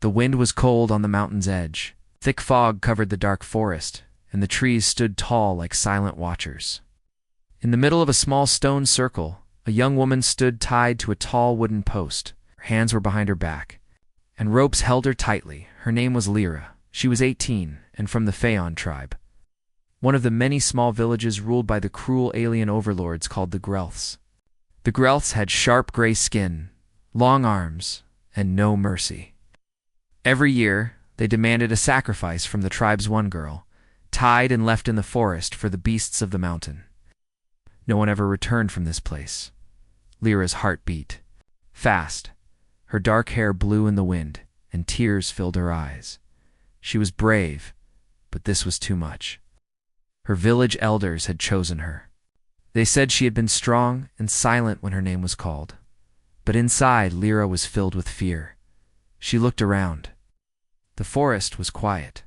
The wind was cold on the mountain's edge. Thick fog covered the dark forest, and the trees stood tall like silent watchers. In the middle of a small stone circle, a young woman stood tied to a tall wooden post. Her hands were behind her back, and ropes held her tightly. Her name was Lyra. She was 18, and from the Phaon tribe, one of the many small villages ruled by the cruel alien overlords called the Grelths. The Grelths had sharp gray skin, long arms, and no mercy. Every year, they demanded a sacrifice from the tribe's one girl, tied and left in the forest for the beasts of the mountain. No one ever returned from this place. Lyra's heart beat fast. Her dark hair blew in the wind, and tears filled her eyes. She was brave, but this was too much. Her village elders had chosen her. They said she had been strong and silent when her name was called. But inside, Lyra was filled with fear. She looked around. The forest was quiet.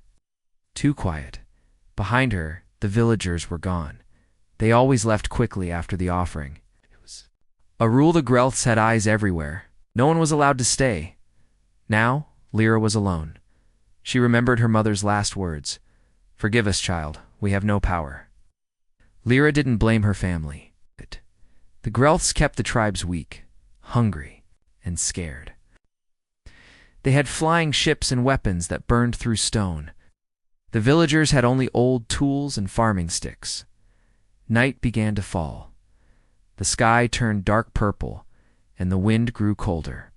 Too quiet. Behind her, the villagers were gone. They always left quickly after the offering. It was a rule the Grelths had eyes everywhere. No one was allowed to stay. Now, Lyra was alone. She remembered her mother's last words. "Forgive us, child. We have no power." Lyra didn't blame her family. The Grelths kept the tribes weak, hungry, and scared. They had flying ships and weapons that burned through stone. The villagers had only old tools and farming sticks. Night began to fall. The sky turned dark purple, and the wind grew colder.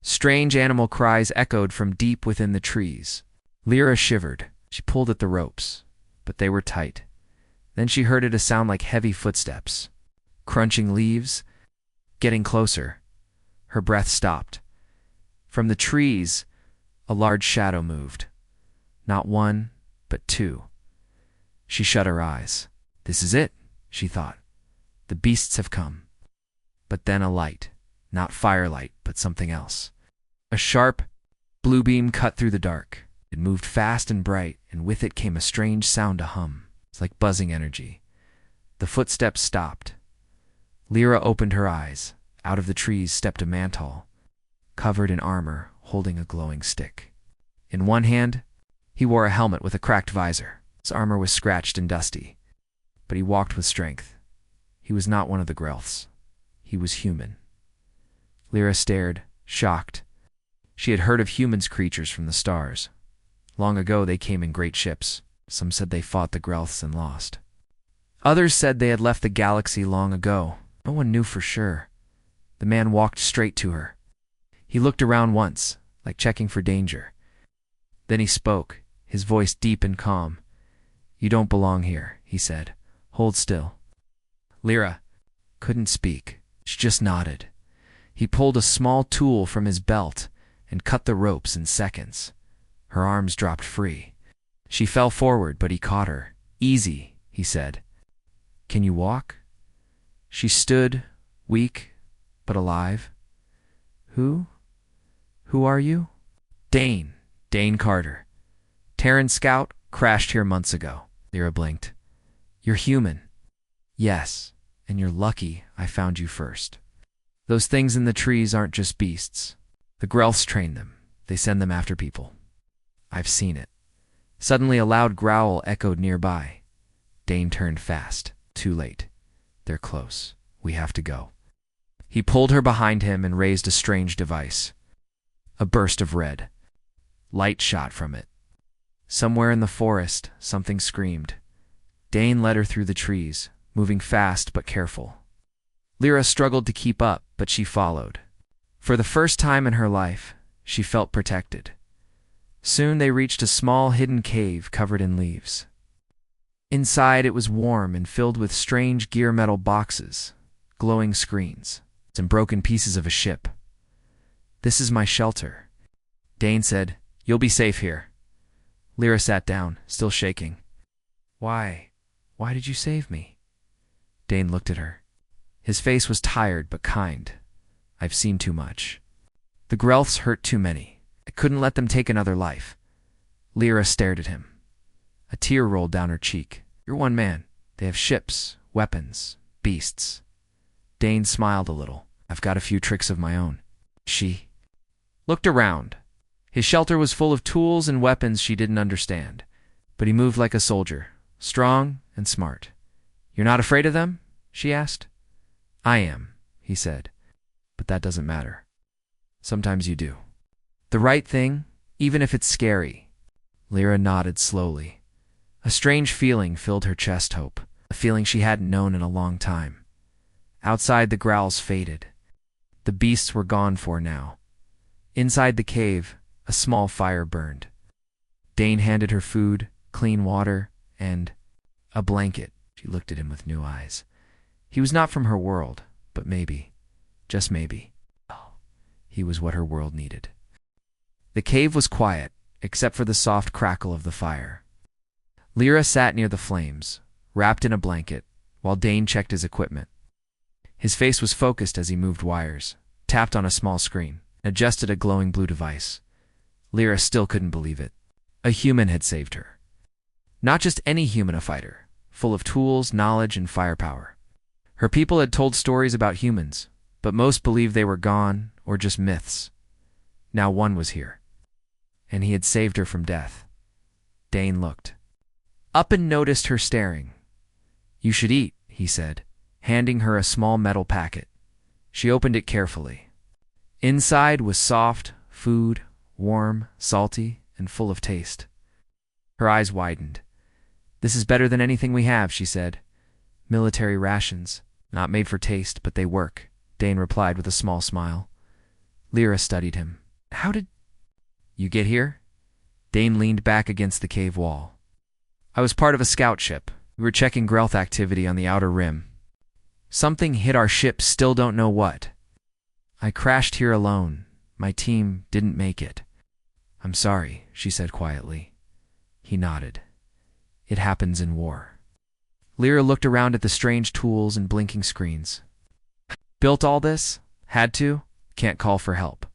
Strange animal cries echoed from deep within the trees. Lyra shivered. She pulled at the ropes, but they were tight. Then she heard a sound like heavy footsteps, crunching leaves, getting closer. Her breath stopped. From the trees, a large shadow moved. Not one, but two. She shut her eyes. This is it, she thought. The beasts have come. But then a light, not firelight, but something else. A sharp, blue beam cut through the dark. It moved fast and bright, and with it came a strange sound to hum. It's like buzzing energy. The footsteps stopped. Lyra opened her eyes. Out of the trees stepped a man tall, covered in armor, holding a glowing stick. In one hand, he wore a helmet with a cracked visor. His armor was scratched and dusty, but he walked with strength. He was not one of the Grelths. He was human. Lyra stared, shocked. She had heard of humans creatures from the stars. Long ago they came in great ships. Some said they fought the Grelths and lost. Others said they had left the galaxy long ago. No one knew for sure. The man walked straight to her. He looked around once, like checking for danger. Then he spoke, his voice deep and calm. "You don't belong here," he said. "Hold still." Lyra couldn't speak. She just nodded. He pulled a small tool from his belt and cut the ropes in seconds. Her arms dropped free. She fell forward, but he caught her. "Easy," he said. "Can you walk?" She stood, weak, but alive. Who are you?" "Dane Carter. Terran scout, crashed here months ago." Lyra blinked. "You're human." "Yes, and you're lucky I found you first. Those things in the trees aren't just beasts. The Grelths train them. They send them after people. I've seen it." Suddenly a loud growl echoed nearby. Dane turned fast. Too late. They're close. We have to go. He pulled her behind him and raised a strange device. A burst of red. Light shot from it. Somewhere in the forest, something screamed. Dane led her through the trees, moving fast but careful. Lyra struggled to keep up, but she followed. For the first time in her life, she felt protected. Soon they reached a small hidden cave covered in leaves. Inside it was warm and filled with strange gear metal boxes, glowing screens, and broken pieces of a ship. "This is my shelter," Dane said. "You'll be safe here." Lyra sat down, still shaking. Why did you save me?" Dane looked at her. His face was tired but kind. "I've seen too much. The Grelths hurt too many. I couldn't let them take another life." Lyra stared at him. A tear rolled down her cheek. "You're one man. They have ships, weapons, beasts." Dane smiled a little. "I've got a few tricks of my own." She looked around. His shelter was full of tools and weapons she didn't understand, but he moved like a soldier, strong and smart. "You're not afraid of them?" she asked. "I am," he said, "but that doesn't matter. Sometimes you do. The right thing, even if it's scary." Lyra nodded slowly. A strange feeling filled her chest, hope, a feeling she hadn't known in a long time. Outside, the growls faded. The beasts were gone for now. Inside the cave, a small fire burned. Dane handed her food, clean water, and a blanket. She looked at him with new eyes. He was not from her world, but maybe, just maybe, he was what her world needed. The cave was quiet, except for the soft crackle of the fire. Lyra sat near the flames, wrapped in a blanket, while Dane checked his equipment. His face was focused as he moved wires, tapped on a small screen, and adjusted a glowing blue device. Lyra still couldn't believe it. A human had saved her. Not just any human, a fighter, full of tools, knowledge, and firepower. Her people had told stories about humans, but most believed they were gone or just myths. Now one was here, and he had saved her from death. Dane looked up and noticed her staring. "You should eat," he said, handing her a small metal packet. She opened it carefully. Inside was soft food, warm, salty, and full of taste. Her eyes widened. "This is better than anything we have," she said. "Military rations, not made for taste, but they work," Dane replied with a small smile. Lyra studied him. "How did you get here?" Dane leaned back against the cave wall. "I was part of a scout ship. We were checking Grelth activity on the outer rim. Something hit our ship, still don't know what. I crashed here alone. My team didn't make it." "I'm sorry," she said quietly. He nodded. "It happens in war." Lyra looked around at the strange tools and blinking screens. "Built all this? Had to? Can't call for help.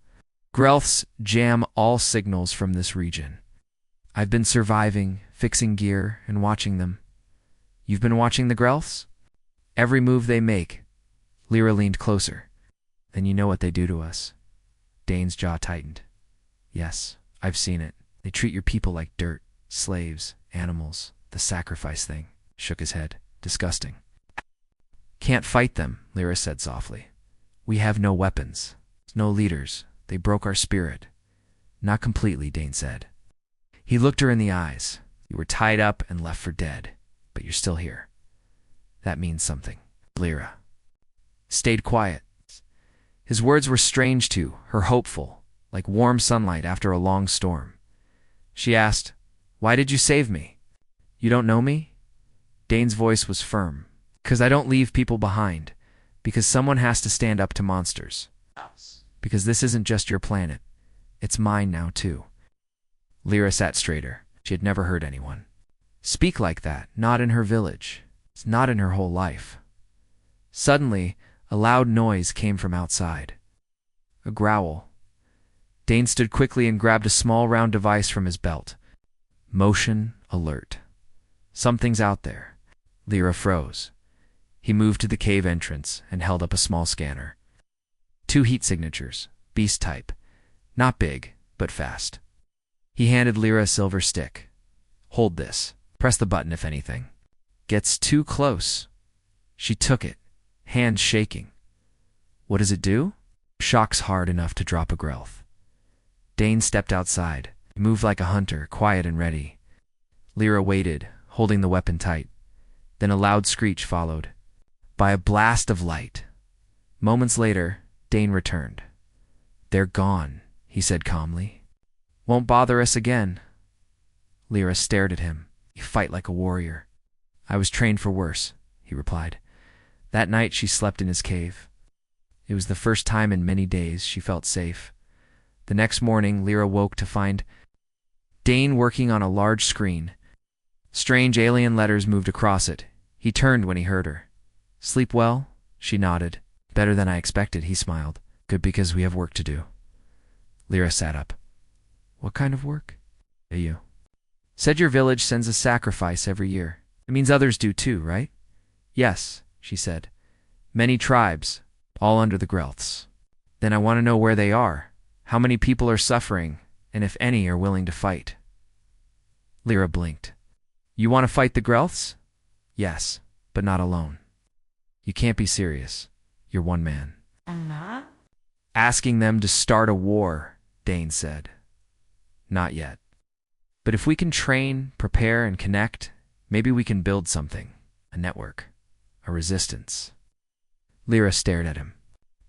Grelths jam all signals from this region. I've been surviving, fixing gear, and watching them." "You've been watching the Grelths?" "Every move they make." Lyra leaned closer. "Then you know what they do to us." Dane's jaw tightened. "Yes, I've seen it. They treat your people like dirt, slaves, animals, the sacrifice thing." Shook his head. "Disgusting." "Can't fight them," Lyra said softly. "We have no weapons, no leaders. They broke our spirit." "Not completely," Dane said. He looked her in the eyes. "You were tied up and left for dead, but you're still here. That means something." Lyra stayed quiet. His words were strange to her, hopeful, like warm sunlight after a long storm. She asked, "Why did you save me?" "You don't know me?" Dane's voice was firm. "Because I don't leave people behind. Because someone has to stand up to monsters. Because this isn't just your planet. It's mine now, too." Lyra sat straighter. She had never heard anyone speak like that, not in her village. It's not in her whole life. Suddenly, a loud noise came from outside. A growl. Dane stood quickly and grabbed a small round device from his belt. Motion alert. "Something's out there." Lyra froze. He moved to the cave entrance and held up a small scanner. 2 heat signatures, beast type. Not big, but fast. He handed Lyra a silver stick. "Hold this. Press the button if anything gets too close." She took it, hands shaking. "What does it do?" "Shocks hard enough to drop a Grelth." Dane stepped outside. He moved like a hunter, quiet and ready. Lyra waited, holding the weapon tight. Then a loud screech followed, by a blast of light. Moments later, Dane returned. "They're gone," he said calmly. "Won't bother us again." Lyra stared at him. "You fight like a warrior." "I was trained for worse," he replied. That night she slept in his cave. It was the first time in many days she felt safe. The next morning, Lyra woke to find Dane working on a large screen. Strange alien letters moved across it. He turned when he heard her. "Sleep well?" She nodded. "Better than I expected," he smiled. "Good, because we have work to do." Lyra sat up. "What kind of work?" "You said your village sends a sacrifice every year. It means others do too, right?" "Yes," she said. "Many tribes, all under the Grelths." "Then I want to know where they are, how many people are suffering, and if any are willing to fight. Lyra blinked. You want to fight the Grelths? Yes, but not alone. You can't be serious. You're one man. I'm not? Asking them to start a war, Dane said. Not yet. But if we can train, prepare, and connect, maybe we can build something. A network. A resistance. Lyra stared at him.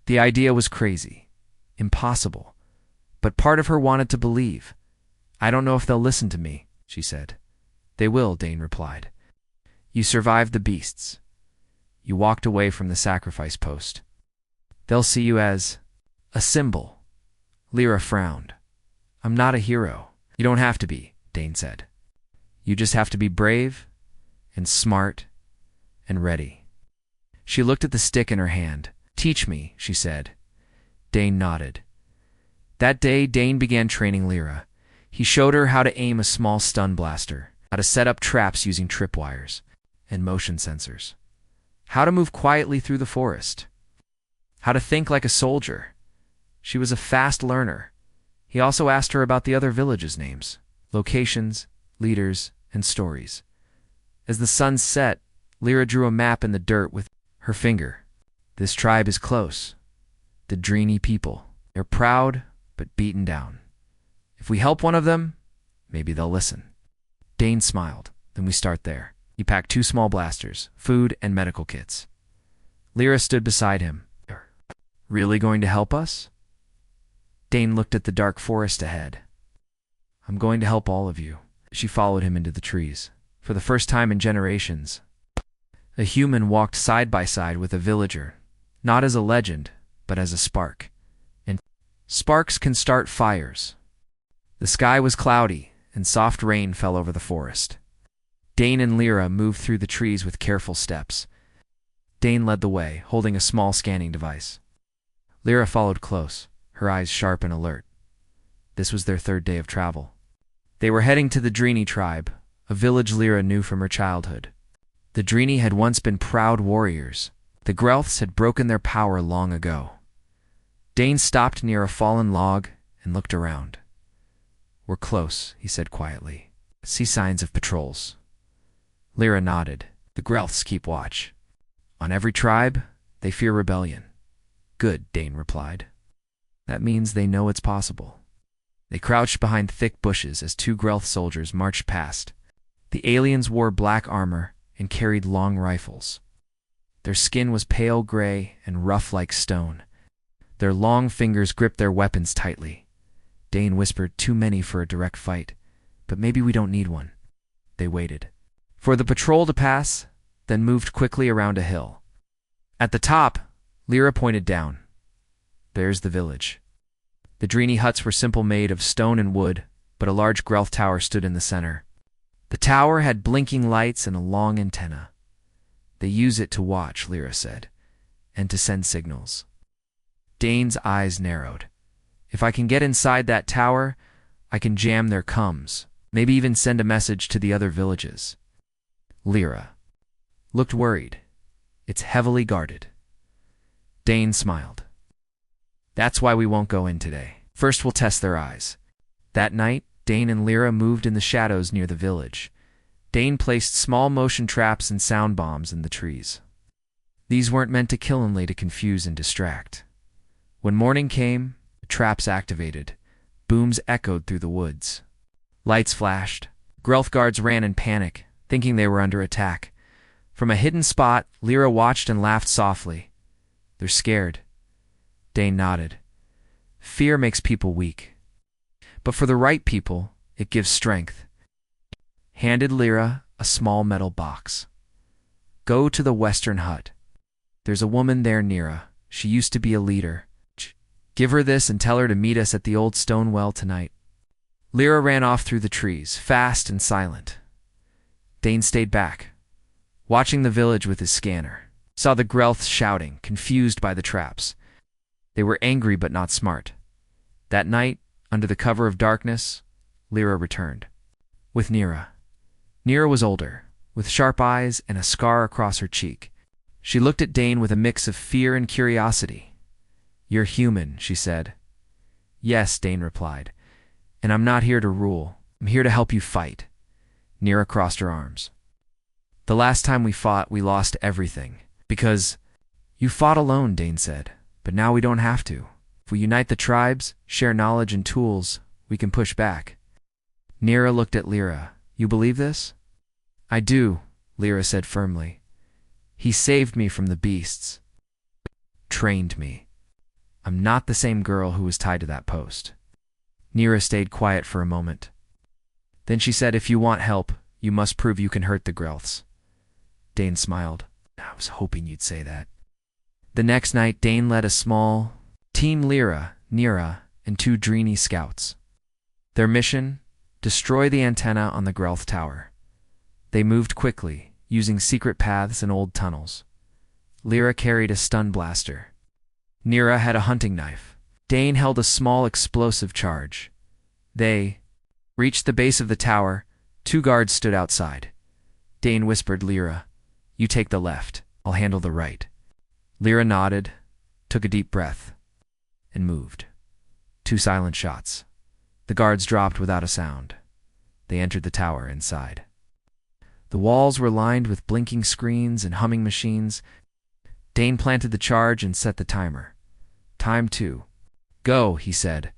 The idea was crazy. Impossible. But part of her wanted to believe. I don't know if they'll listen to me, she said. They will, Dane replied. You survived the beasts. You walked away from the sacrifice post. They'll see you as a symbol. Lyra frowned. I'm not a hero. You don't have to be, Dane said. You just have to be brave and smart and ready. She looked at the stick in her hand. Teach me, she said. Dane nodded. That day, Dane began training Lyra. He showed her how to aim a small stun blaster, how to set up traps using tripwires and motion sensors, how to move quietly through the forest, how to think like a soldier. She was a fast learner. He also asked her about the other villages' names, locations, leaders, and stories. As the sun set, Lyra drew a map in the dirt with her finger. This tribe is close. The Dreeny people. They're proud, but beaten down. If we help one of them, maybe they'll listen. Dane smiled. Then we start there. He packed 2 small blasters, food, and medical kits. Lyra stood beside him. Really going to help us? Dane looked at the dark forest ahead. I'm going to help all of you. She followed him into the trees. For the first time in generations, a human walked side by side with a villager, not as a legend, but as a spark. And sparks can start fires. The sky was cloudy, and soft rain fell over the forest. Dane and Lyra moved through the trees with careful steps. Dane led the way, holding a small scanning device. Lyra followed close, her eyes sharp and alert. This was their 3rd day of travel. They were heading to the Dreeny tribe, a village Lyra knew from her childhood. The Dreeny had once been proud warriors. The Grelths had broken their power long ago. Dane stopped near a fallen log and looked around. We're close, he said quietly. See signs of patrols. Lyra nodded. The Grelths keep watch. On every tribe, they fear rebellion. Good, Dane replied. That means they know it's possible. They crouched behind thick bushes as 2 Grelth soldiers marched past. The aliens wore black armor and carried long rifles. Their skin was pale gray and rough like stone. Their long fingers gripped their weapons tightly. Dane whispered, too many for a direct fight, but maybe we don't need one. They waited for the patrol to pass, then moved quickly around a hill. At the top, Lyra pointed down. There's the village. The Dreeny huts were simple, made of stone and wood, but a large Grelth tower stood in the center. The tower had blinking lights and a long antenna. They use it to watch, Lyra said, and to send signals. Dane's eyes narrowed. If I can get inside that tower, I can jam their comms, maybe even send a message to the other villages. Lyra looked worried. It's heavily guarded. Dane smiled. That's why we won't go in today. First we'll test their eyes. That night, Dane and Lyra moved in the shadows near the village. Dane placed small motion traps and sound bombs in the trees. These weren't meant to kill, only to confuse and distract. When morning came, the traps activated. Booms echoed through the woods. Lights flashed. Grelth guards ran in panic, thinking they were under attack. From a hidden spot, Lyra watched and laughed softly. They're scared. Dane nodded. Fear makes people weak. But for the right people, it gives strength. Handed Lyra a small metal box. Go to the western hut. There's a woman there, Nira. She used to be a leader. Give her this and tell her to meet us at the old stone well tonight. Lyra ran off through the trees, fast and silent. Dane stayed back, watching the village with his scanner. Saw the Grelths shouting, confused by the traps. They were angry but not smart. That night, under the cover of darkness, Lyra returned. With Nira. Nira was older, with sharp eyes and a scar across her cheek. She looked at Dane with a mix of fear and curiosity. You're human, she said. Yes, Dane replied. And I'm not here to rule. I'm here to help you fight. Nira crossed her arms. The last time we fought, we lost everything. Because you fought alone, Dane said. But now we don't have to. If we unite the tribes, share knowledge and tools, we can push back. Nira looked at Lyra. You believe this? I do, Lyra said firmly. He saved me from the beasts. Trained me. I'm not the same girl who was tied to that post. Nira stayed quiet for a moment. Then she said, if you want help, you must prove you can hurt the Grelths. Dane smiled. I was hoping you'd say that. The next night, Dane led a small Team Lyra, Nira, and 2 Dreeny scouts. Their mission? Destroy the antenna on the Grelth Tower. They moved quickly, using secret paths and old tunnels. Lyra carried a stun blaster. Nira had a hunting knife. Dane held a small explosive charge. They reached the base of the tower. 2 guards stood outside. Dane whispered Lyra, you take the left, I'll handle the right. Lyra nodded, took a deep breath, and moved. 2 silent shots. The guards dropped without a sound. They entered the tower inside. The walls were lined with blinking screens and humming machines. Dane planted the charge and set the timer. Time 2. Go, he said,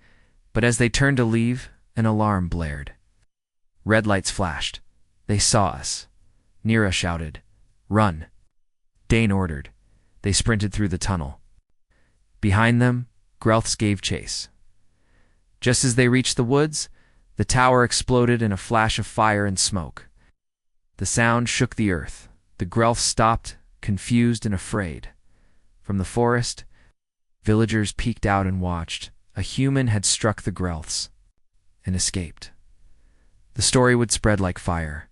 but as they turned to leave, an alarm blared. Red lights flashed. They saw us. Nira shouted, run. Dane ordered. They sprinted through the tunnel. Behind them, Grelths gave chase. Just as they reached the woods, the tower exploded in a flash of fire and smoke. The sound shook the earth. The Grelths stopped, confused and afraid. From the forest, villagers peeked out and watched. A human had struck the Grelths and escaped. The story would spread like fire.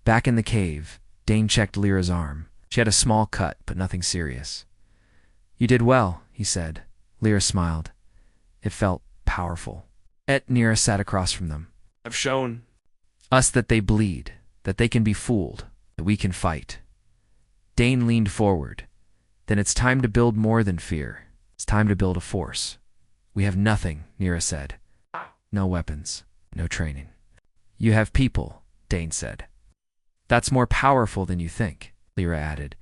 Back in the cave, Dane checked Lyra's arm. She had a small cut, but nothing serious. You did well, he said. Lyra smiled. It felt powerful. Nira sat across from them. I've shown us that they bleed, that they can be fooled, that we can fight. Dane leaned forward. Then it's time to build more than fear. It's time to build a force. We have nothing, Nira said. No weapons, no training. You have people, Dane said. That's more powerful than you think, Lyra added.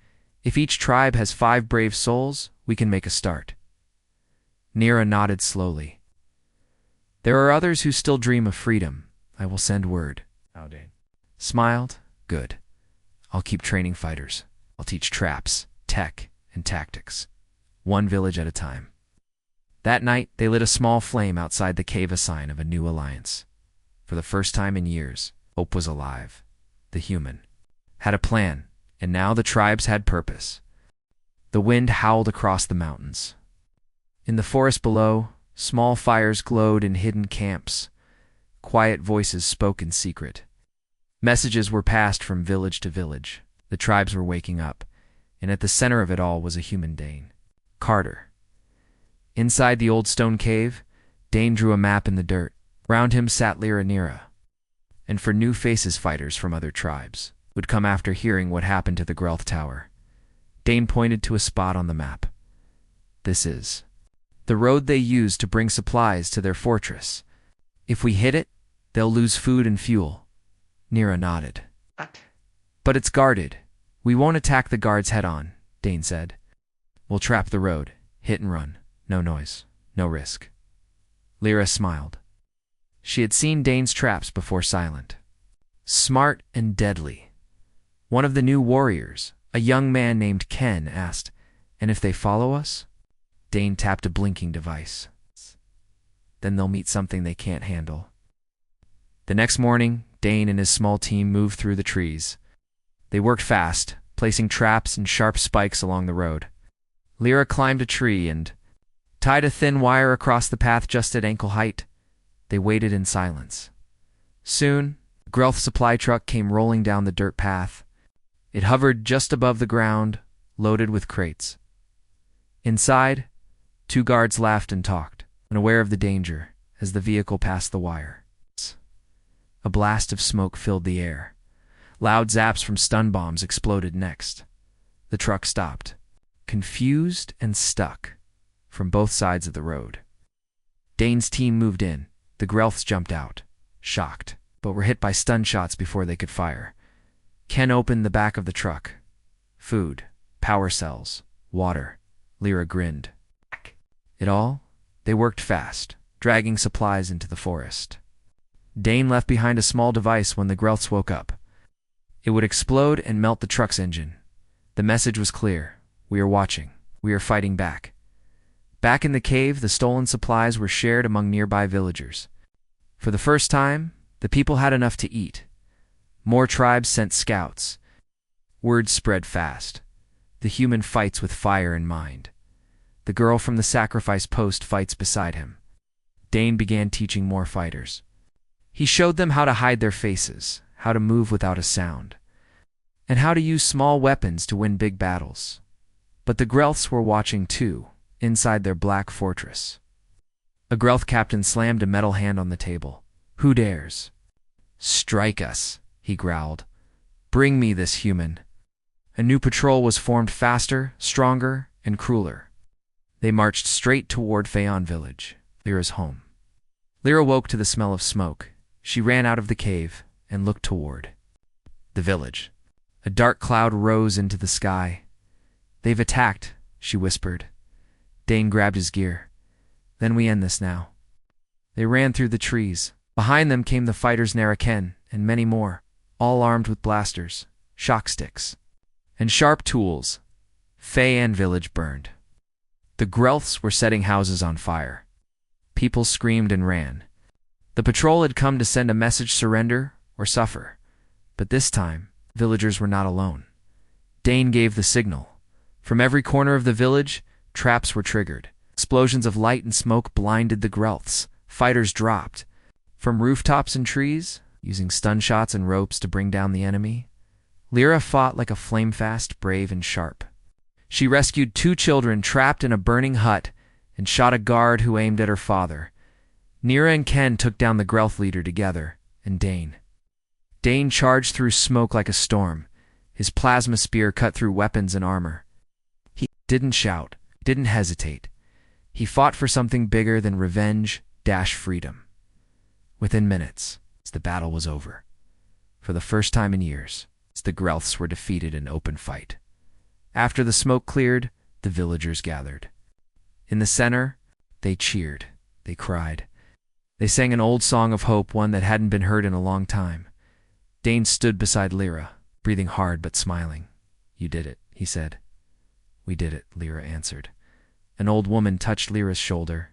If each tribe has 5 brave souls, we can make a start. Nira nodded slowly. There are others who still dream of freedom. I will send word. How, Dane? Smiled. Good. I'll keep training fighters. I'll teach traps, tech, and tactics. 1 village at a time. That night, they lit a small flame outside the cave, a sign of a new alliance. For the first time in years, hope was alive. The human had a plan, and now the tribes had purpose. The wind howled across the mountains. In the forest below, small fires glowed in hidden camps. Quiet voices spoke in secret. Messages were passed from village to village. The tribes were waking up, and at the center of it all was a human Dane. Carter. Inside the old stone cave, Dane drew a map in the dirt. Round him sat Lyra Nira. And for new faces, fighters from other tribes would come after hearing what happened to the Grelth Tower. Dane pointed to a spot on the map. This is the road they used to bring supplies to their fortress. If we hit it, they'll lose food and fuel. Nira nodded. But it's guarded. We won't attack the guards head-on, Dane said. We'll trap the road, hit and run. No noise, no risk. Lyra smiled. She had seen Dane's traps before. Silent, smart and deadly. One of the new warriors, a young man named Ken, asked, and if they follow us? Dane tapped a blinking device. Then they'll meet something they can't handle. The next morning, Dane and his small team moved through the trees. They worked fast, placing traps and sharp spikes along the road. Lyra climbed a tree and tied a thin wire across the path just at ankle height. They waited in silence. Soon, the Grelth supply truck came rolling down the dirt path. It hovered just above the ground, loaded with crates. Inside, 2 guards laughed and talked, unaware of the danger, as the vehicle passed the wire. A blast of smoke filled the air. Loud zaps from stun bombs exploded next. The truck stopped, confused and stuck, from both sides of the road. Dane's team moved in. The The Grelths jumped out, shocked, but were hit by stun shots before they could fire. Ken opened the back of the truck. Food, power cells, water. Lyra grinned. It all? They worked fast, dragging supplies into the forest. Dane left behind a small device when the Grelths woke up. It would explode and melt the truck's engine. The message was clear. We are watching. We are fighting back. Back in the cave, the stolen supplies were shared among nearby villagers. For the first time, the people had enough to eat. More tribes sent scouts. Word spread fast. The human fights with fire in mind. The girl from the sacrifice post fights beside him. Dane began teaching more fighters. He showed them how to hide their faces, how to move without a sound, and how to use small weapons to win big battles. But the Grelths were watching too, inside their black fortress. A Grelth captain slammed a metal hand on the table. Who dares? Strike us, he growled. Bring me this human. A new patrol was formed faster, stronger, and crueler. They marched straight toward Phaon village, Lyra's home. Lyra woke to the smell of smoke. She ran out of the cave and looked toward the village. A dark cloud rose into the sky. They've attacked, she whispered. Dane grabbed his gear. Then we end this now. They ran through the trees. Behind them came the fighters Naraken and many more, all armed with blasters, shock sticks, and sharp tools. Phaon village burned. The Grelths were setting houses on fire. People screamed and ran. The patrol had come to send a message: surrender or suffer. But this time, villagers were not alone. Dane gave the signal. From every corner of the village, traps were triggered. Explosions of light and smoke blinded the Grelths. Fighters dropped. From rooftops and trees, using stun shots and ropes to bring down the enemy, Lyra fought like a flame-fast, brave, and sharp. She rescued 2 children trapped in a burning hut and shot a guard who aimed at her father. Nira and Ken took down the Grelth leader together, and Dane. Dane charged through smoke like a storm. His plasma spear cut through weapons and armor. He didn't shout, didn't hesitate. He fought for something bigger than revenge, freedom. Within minutes, the battle was over. For the first time in years, the Grelths were defeated in open fight. After the smoke cleared, the villagers gathered. In the center, they cheered, they cried. They sang an old song of hope, one that hadn't been heard in a long time. Dane stood beside Lyra, breathing hard but smiling. You did it, he said. We did it, Lyra answered. An old woman touched Lyra's shoulder.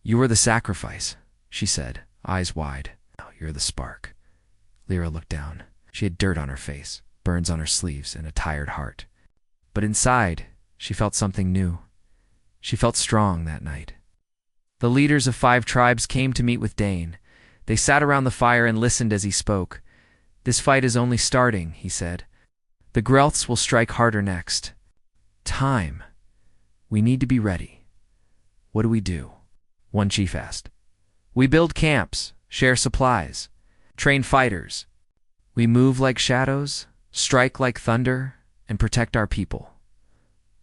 You were the sacrifice, she said, eyes wide. Now you're the spark. Lyra looked down. She had dirt on her face, burns on her sleeves, and a tired heart. But inside, she felt something new. She felt strong that night. The leaders of 5 tribes came to meet with Dane. They sat around the fire and listened as he spoke. This fight is only starting, he said. The Grelths will strike harder next. Time. We need to be ready. What do we do? One chief asked. We build camps, share supplies, train fighters. We move like shadows, strike like thunder, and protect our people.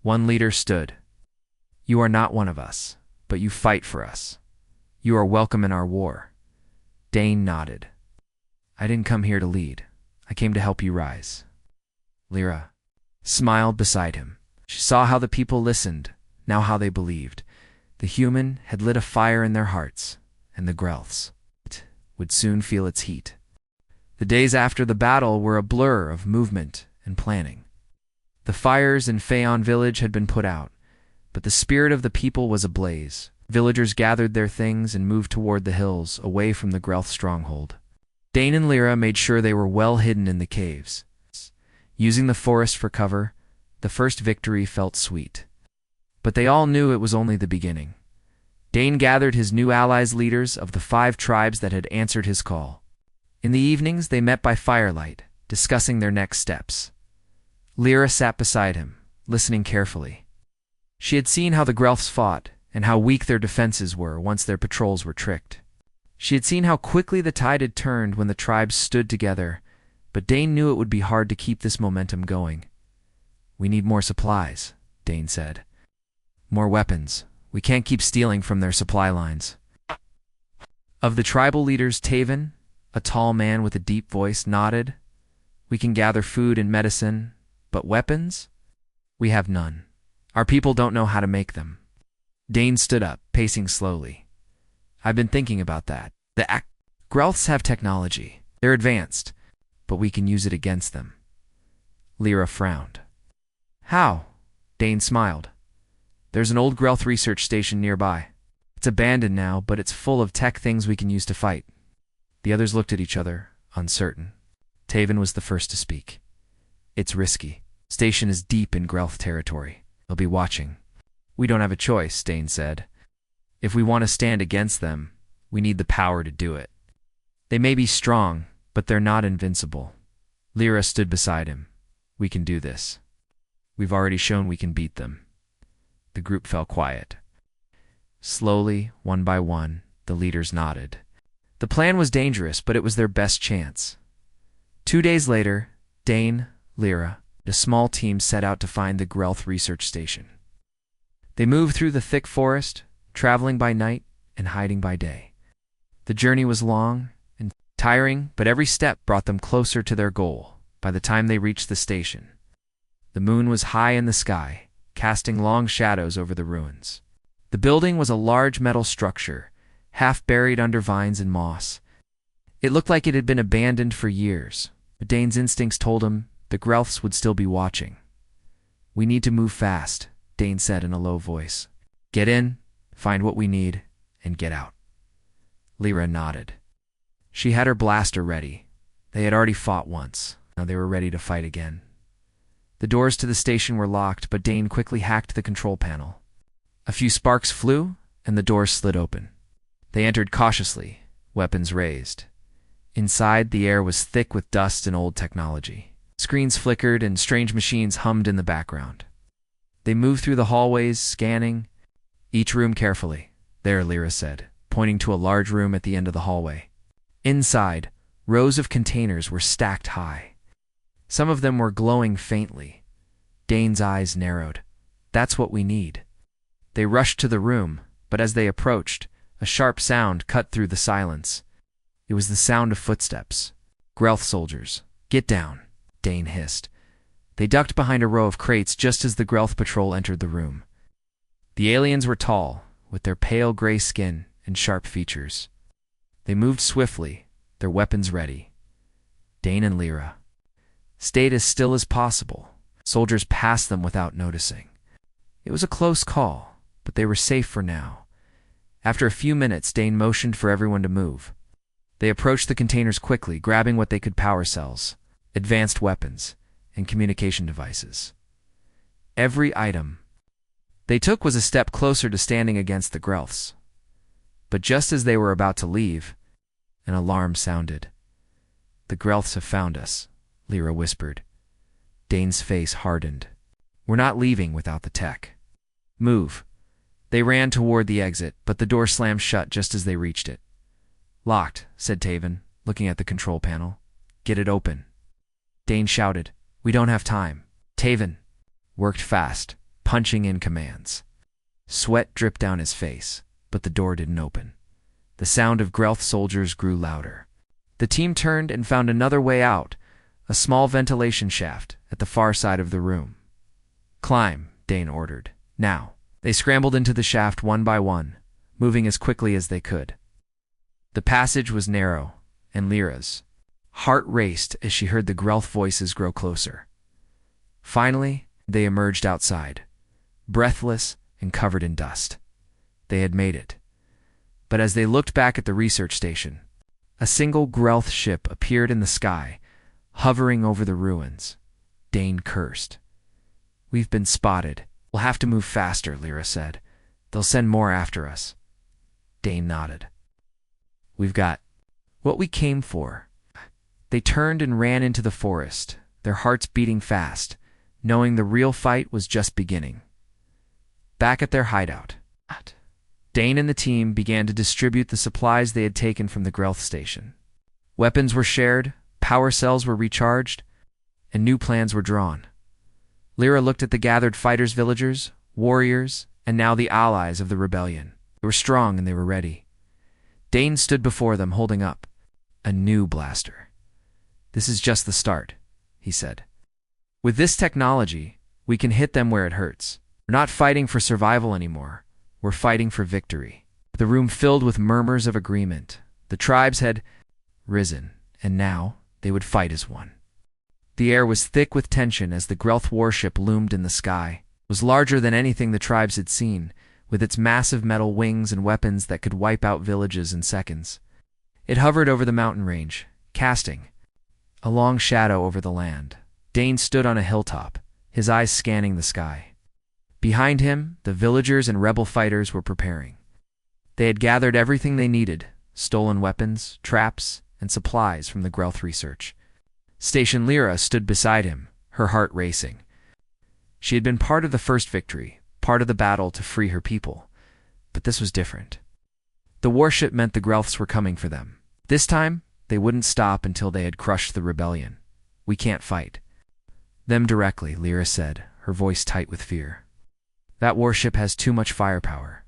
One leader stood. You are not one of us, but you fight for us. You are welcome in our war. Dane nodded. I didn't come here to lead. I came to help you rise. Lyra smiled beside him. She saw how the people listened, now how they believed. The human had lit a fire in their hearts, and the Grelths would soon feel its heat. The days after the battle were a blur of movement and planning. The fires in Phaon village had been put out, but the spirit of the people was ablaze. Villagers gathered their things and moved toward the hills, away from the Grelth stronghold. Dane and Lyra made sure they were well hidden in the caves. Using the forest for cover, the first victory felt sweet. But they all knew it was only the beginning. Dane gathered his new allies, leaders of the 5 tribes that had answered his call. In the evenings, they met by firelight, discussing their next steps. Lyra sat beside him, listening carefully. She had seen how the Grelths fought, and how weak their defenses were once their patrols were tricked. She had seen how quickly the tide had turned when the tribes stood together, but Dane knew it would be hard to keep this momentum going. We need more supplies, Dane said. More weapons. We can't keep stealing from their supply lines. Of the tribal leaders, Taven, a tall man with a deep voice, nodded. We can gather food and medicine, but weapons? We have none. Our people don't know how to make them. Dane stood up, pacing slowly. I've been thinking about that. The Growths have technology. They're advanced, but we can use it against them. Lyra frowned. How? Dane smiled. There's an old Growth research station nearby. It's abandoned now, but it's full of tech things we can use to fight. The others looked at each other, uncertain. Taven was the first to speak. It's risky. Station is deep in Growth territory. They'll be watching. We don't have a choice, Dane said. If we want to stand against them, we need the power to do it. They may be strong, but they're not invincible. Lyra stood beside him. We can do this. We've already shown we can beat them. The group fell quiet. Slowly, one by one, the leaders nodded. The plan was dangerous, but it was their best chance. 2 days later, Dane, Lyra, and a small team set out to find the Growth research station. They moved through the thick forest, traveling by night and hiding by day. The journey was long and tiring, but every step brought them closer to their goal. By the time they reached the station, the moon was high in the sky, casting long shadows over the ruins. The building was a large metal structure, half buried under vines and moss. It looked like it had been abandoned for years, but Dane's instincts told him the Growths would still be watching. We need to move fast, Dane said in a low voice. Get in, find what we need, and get out. Lyra nodded. She had her blaster ready. They had already fought once. Now they were ready to fight again. The doors to the station were locked, but Dane quickly hacked the control panel. A few sparks flew, and the doors slid open. They entered cautiously, weapons raised. Inside, the air was thick with dust and old technology. Screens flickered and strange machines hummed in the background. They moved through the hallways, scanning each room carefully. There, Lyra said, pointing to a large room at the end of the hallway. Inside, rows of containers were stacked high. Some of them were glowing faintly. Dane's eyes narrowed. That's what we need. They rushed to the room, but as they approached, a sharp sound cut through the silence. It was the sound of footsteps. Growth soldiers. Get down, Dane hissed. They ducked behind a row of crates just as the Growth patrol entered the room. The aliens were tall, with their pale gray skin and sharp features. They moved swiftly, their weapons ready. Dane and Lyra stayed as still as possible. Soldiers passed them without noticing. It was a close call, but they were safe for now. After a few minutes, Dane motioned for everyone to move. They approached the containers quickly, grabbing what they could: power cells, advanced weapons, and communication devices. Every item they took was a step closer to standing against the Growths. But just as they were about to leave, an alarm sounded. The Growths have found us, Lyra whispered. Dane's face hardened. We're not leaving without the tech. Move. They ran toward the exit, but the door slammed shut just as they reached it. Locked, said Taven, looking at the control panel. Get it open. Dane shouted. We don't have time. Taven worked fast, punching in commands. Sweat dripped down his face, but the door didn't open. The sound of Growth soldiers grew louder. The team turned and found another way out, a small ventilation shaft at the far side of the room. Climb, Dane ordered. Now. They scrambled into the shaft one by one, moving as quickly as they could. The passage was narrow, and Lyra's heart raced as she heard the Growth voices grow closer. Finally, they emerged outside, breathless and covered in dust. They had made it. But as they looked back at the research station, a single Growth ship appeared in the sky, hovering over the ruins. Dane cursed. We've been spotted. We'll have to move faster, Lyra said. They'll send more after us. Dane nodded. We've got what we came for. They turned and ran into the forest, their hearts beating fast, knowing the real fight was just beginning. Back at their hideout, Dane and the team began to distribute the supplies they had taken from the Growth station. Weapons were shared, power cells were recharged, and new plans were drawn. Lyra looked at the gathered fighters, villagers, warriors, and now the allies of the rebellion. They were strong and they were ready. Dane stood before them holding up a new blaster. "This is just the start," he said. "With this technology, we can hit them where it hurts. We're not fighting for survival anymore. We're fighting for victory." The room filled with murmurs of agreement. The tribes had risen, and now they would fight as one. The air was thick with tension as the Grelth warship loomed in the sky. It was larger than anything the tribes had seen, with its massive metal wings and weapons that could wipe out villages in seconds. It hovered over the mountain range, casting a long shadow over the land. Dane stood on a hilltop, his eyes scanning the sky. Behind him, the villagers and rebel fighters were preparing. They had gathered everything they needed: stolen weapons, traps, and supplies from the Grelth research. Station Lyra stood beside him, her heart racing. She had been part of the first victory, part of the battle to free her people. But this was different. The warship meant the Grelths were coming for them. This time, they wouldn't stop until they had crushed the rebellion. "We can't fight them directly," Lyra said, her voice tight with fear. "That warship has too much firepower."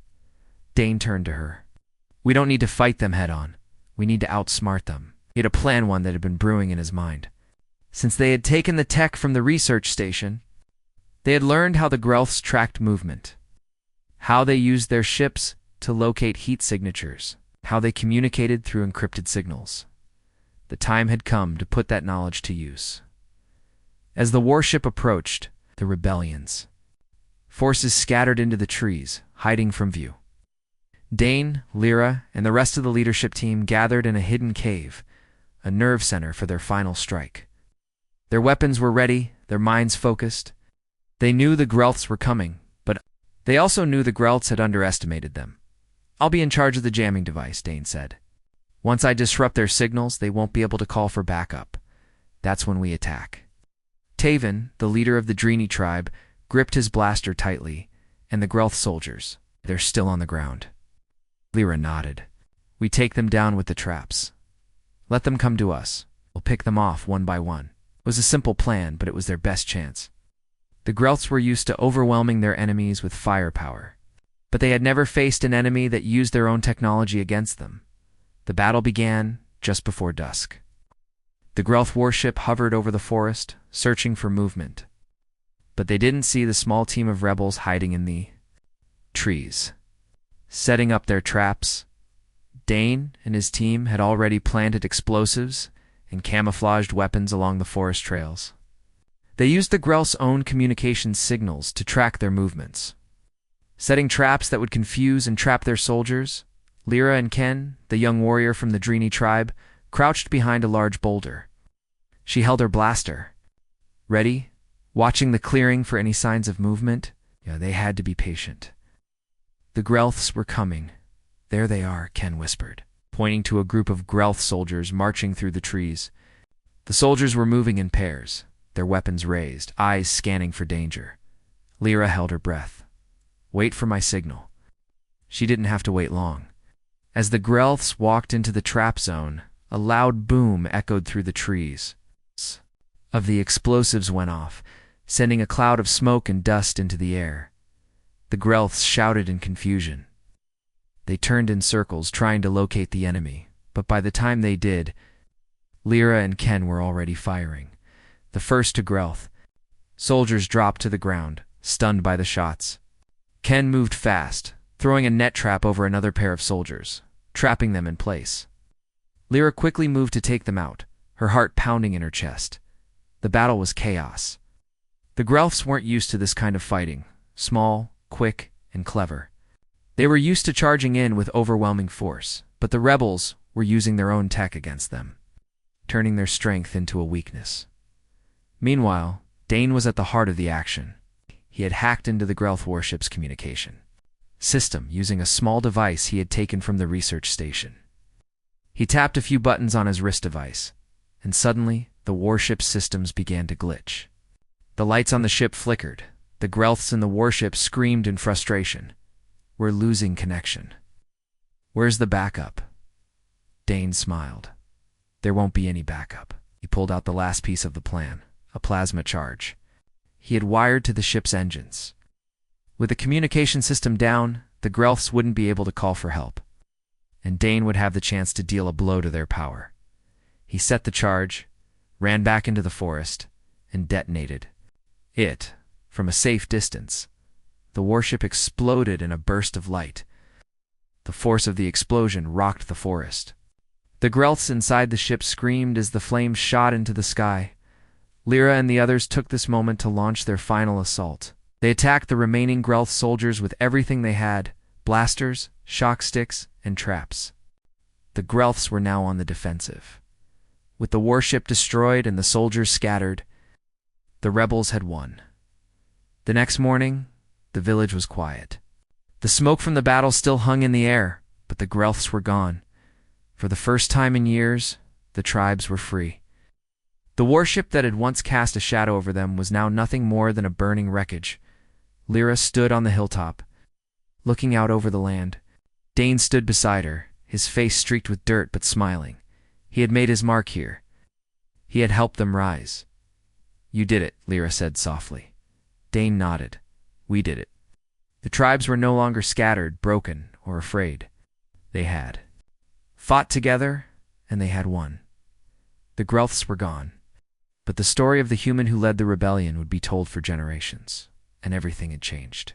Dane turned to her. "We don't need to fight them head-on. We need to outsmart them." He had a plan, one that had been brewing in his mind. Since they had taken the tech from the research station, they had learned how the Grelths tracked movement, how they used their ships to locate heat signatures, how they communicated through encrypted signals. The time had come to put that knowledge to use. As the warship approached, the rebellion's forces scattered into the trees, hiding from view. Dane, Lyra, and the rest of the leadership team gathered in a hidden cave, a nerve center for their final strike. Their weapons were ready, their minds focused. They knew the Grelths were coming, but they also knew the Grelths had underestimated them. "I'll be in charge of the jamming device," Dane said. "Once I disrupt their signals, they won't be able to call for backup. That's when we attack." Taven, the leader of the Dreeny tribe, gripped his blaster tightly, and the Grelth soldiers, they're still on the ground. Lyra nodded. "We take them down with the traps. Let them come to us. We'll pick them off one by one." It was a simple plan, but it was their best chance. The Grelths were used to overwhelming their enemies with firepower, but they had never faced an enemy that used their own technology against them. The battle began just before dusk. The Grelth warship hovered over the forest, searching for movement. But they didn't see the small team of rebels hiding in the trees, setting up their traps. Dane and his team had already planted explosives and camouflaged weapons along the forest trails. They used the Grelth's own communication signals to track their movements. Setting traps that would confuse and trap their soldiers, Lyra and Ken, the young warrior from the Dreeny tribe, crouched behind a large boulder. She held her blaster, ready, watching the clearing for any signs of movement. They had to be patient. "The Grelths were coming. There they are," Ken whispered, pointing to a group of Grelth soldiers marching through the trees. The soldiers were moving in pairs, their weapons raised, eyes scanning for danger. Lyra held her breath. "Wait for my signal." She didn't have to wait long. As the Grelths walked into the trap zone, a loud boom echoed through the trees. Of the explosives went off, sending a cloud of smoke and dust into the air. The Grelths shouted in confusion. They turned in circles, trying to locate the enemy, but by the time they did, Lyra and Ken were already firing. The first to Grelth. Soldiers dropped to the ground, stunned by the shots. Ken moved fast, throwing a net trap over another pair of soldiers, trapping them in place. Lyra quickly moved to take them out, her heart pounding in her chest. The battle was chaos. The Grelths weren't used to this kind of fighting, small, quick, and clever. They were used to charging in with overwhelming force, but the rebels were using their own tech against them, turning their strength into a weakness. Meanwhile, Dane was at the heart of the action. He had hacked into the Grelth warship's communication system using a small device he had taken from the research station. He tapped a few buttons on his wrist device, and suddenly the warship's systems began to glitch. The lights on the ship flickered. The Grelths in the warship screamed in frustration. "We're losing connection." "Where's the backup?" Dane smiled. "There won't be any backup." He pulled out the last piece of the plan, a plasma charge. He had wired to the ship's engines. With the communication system down, the Grelths wouldn't be able to call for help. and Dane would have the chance to deal a blow to their power. He set the charge, ran back into the forest, and detonated it from a safe distance. The warship exploded in a burst of light. The force of the explosion rocked the forest. The Grelths inside the ship screamed as the flames shot into the sky. Lyra and the others took this moment to launch their final assault. They attacked the remaining Grelth soldiers with everything they had: blasters, shock sticks, and traps. The Grelths were now on the defensive. With the warship destroyed and the soldiers scattered, the rebels had won. The next morning, the village was quiet. The smoke from the battle still hung in the air, but the Grelths were gone. For the first time in years, the tribes were free. The warship that had once cast a shadow over them was now nothing more than a burning wreckage. Lyra stood on the hilltop, looking out over the land. Dane stood beside her, his face streaked with dirt but smiling. He had made his mark here. He had helped them rise. "You did it," Lyra said softly. Dane nodded. "We did it." The tribes were no longer scattered, broken, or afraid. They had fought together, and they had won. The Grelths were gone, but the story of the human who led the rebellion would be told for generations, and everything had changed.